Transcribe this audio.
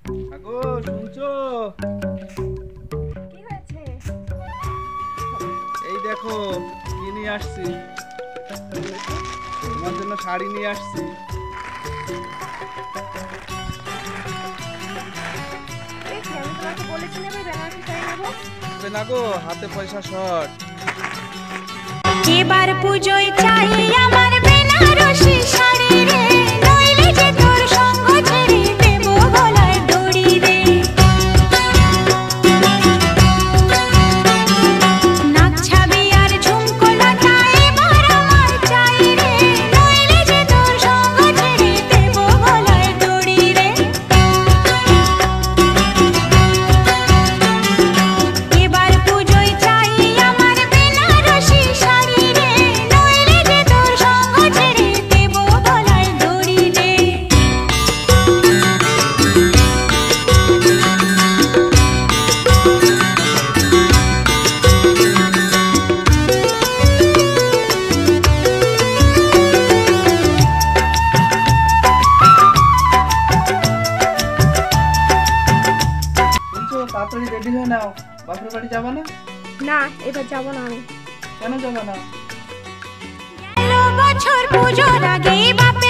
আগো শুনছো? কি হয়েছে? এই দেখো কি নিয়ে আসছি, তোমার জন্য শাড়ি নিয়ে আসছি। দেখি, আমি তোমাকে বলেছি না ভাই বেনারসি শাড়ি নেবো। তবে না গো, হাতে পয়সা শর্ট। এবার পুজোয় চাই আমার বেনারসি শাড়ি রে, নইলে যে তোর সঙ্গ ছেড়ে দেব গলায় দড়ি রে। নাক ছাবি আর ঝুমকো লতা এবার আমার চাই রে, নইলে যে তোর সঙ্গ ছেড়ে দেব গলায় দড়ি রে। এবার পুজোয় চাই আমার বেনারসি শাড়ি রে, নইলে যে তোর সঙ্গ ছেড়ে দেব গলায় দড়ি রে। শুনছো, তাড়াতাড়ি রেডি হয়ে নাও, বাপের বাড়ি যাবা না? না, এবার যাবো না আমি। কেন যাবা না? গেল বছর পুজোর আগে বাপ